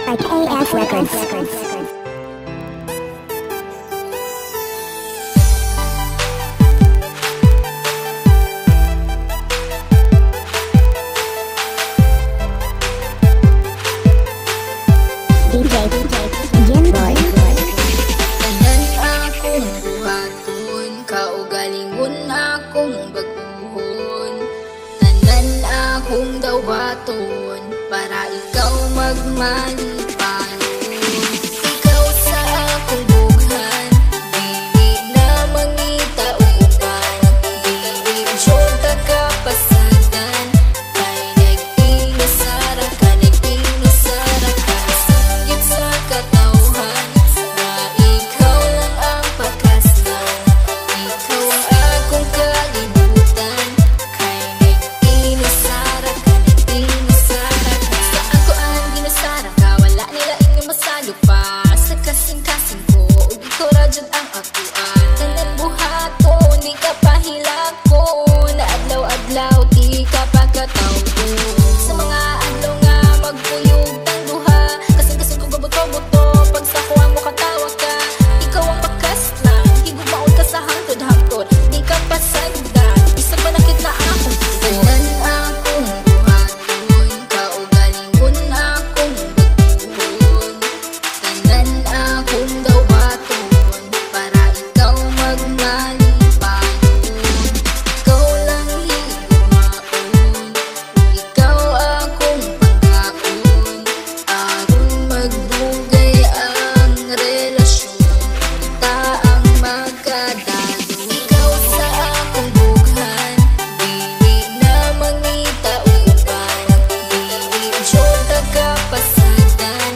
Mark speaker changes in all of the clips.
Speaker 1: by KF Records. DJ Jinboy.
Speaker 2: Tanan akong buhaton, kaugalingon akong baguhon. Tanan akong dawaton, para ikaw magmalipanon. Ikaw sa akong bughan, dili na mangita uban. Dili jud ka kapasadan, kay nag-inasara ka, nag-inasara ka. Sanggit sa katawhan, na ikaw lang ang pakaslan. Ikaw ang akong kalibutan, kay nag-inasara ka, nag-inasara ka. Sa ako ang ginasara ka, wala nila inyong masalo pa. Sa kasing-kasing ko, ug ikaw ra jud ang akuan. Tanan buhaton, di ka pahilakon. Na adlaw-adlaw, di ka pagkatawgon. Sa mga adlaw nga magpuyog tang duha, kasing-kasing ko gabuto-buto, pag sa kuha mo katawa ka. Ikaw ang pakaslan, higubaon ka sa hangtod-hangtod, di ka pasagdan, isang manakit na akong tanan akong buhaton, kaugalingon akong baguhon. Tanan akong dawaton, para ikaw magmalipanon. Ikaw lang higumaon, ikaw akong pangkaon. Aron magdugay ang relasyon, kita ang magkadalo. Ikaw sa akong bughan, dili na mangita uban. Dili jud ka kapasadan,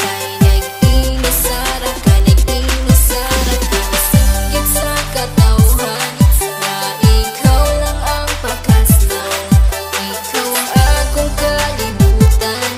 Speaker 2: kay nag-inasara ka, nag-inasara ka. Sanggit sa katawhan, na ikaw lang ang pakaslan. Ikaw ang akong kalibutan,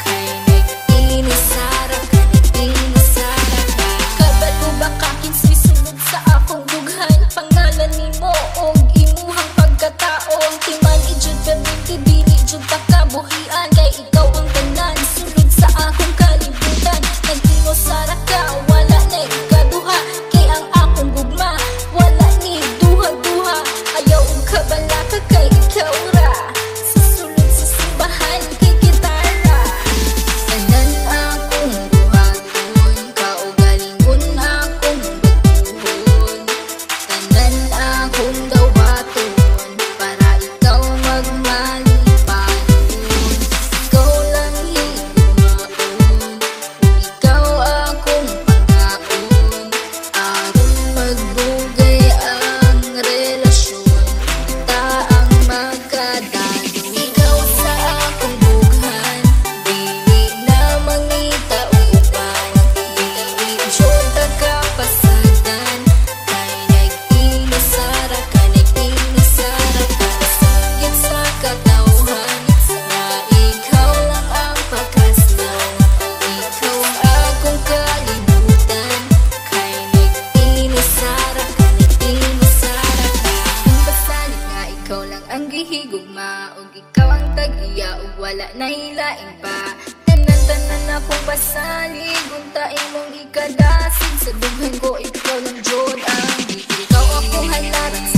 Speaker 2: kay nag-inasara ka, nag-inasara ka. Kabalo ba kakinsoy sulod sa akong bughan? Pangalan nimo og imuhang pagkatao, ang timan ijud perminti, dili jud ta kabuhian. Kay ikaw ang tanan, sulod sa akong kalibutan. Nag-inasara ka, wala na ikaduha. Kay ang akong gugma, wala ni duha-duha. Ayaw og kabala ka, kay ikaw ra. Susulod sa simbahan, kay gitara. Tanan akong buhaton, kaugalingon akong baguhon. Tanan akong dawaton, para ikaw magmalipanon. Ikaw lang higumaon, ikaw akong pangkaon. Aron magdugay ang relasyon, kita ang magkadalo. Ikaw sa akong bughan, dili na mangita uban. Dili jud ka kapasadan, kay nag-inasara ka, nag-inasara ka. Sanggit sa katawhan, na ikaw lang ang pakaslan. Ikaw ang akong kalibutan, kay nag-inasara ka, nag-inasara ka. Kung basalig nga ikaw lang ang gihigugma, ug ikaw ang tag-iya, ug wala na hilain pa. Tanan-tanan akong basalig, unta imong ikadasig. Sa dughan ko ikaw lang jud ang ikaw akong halaran.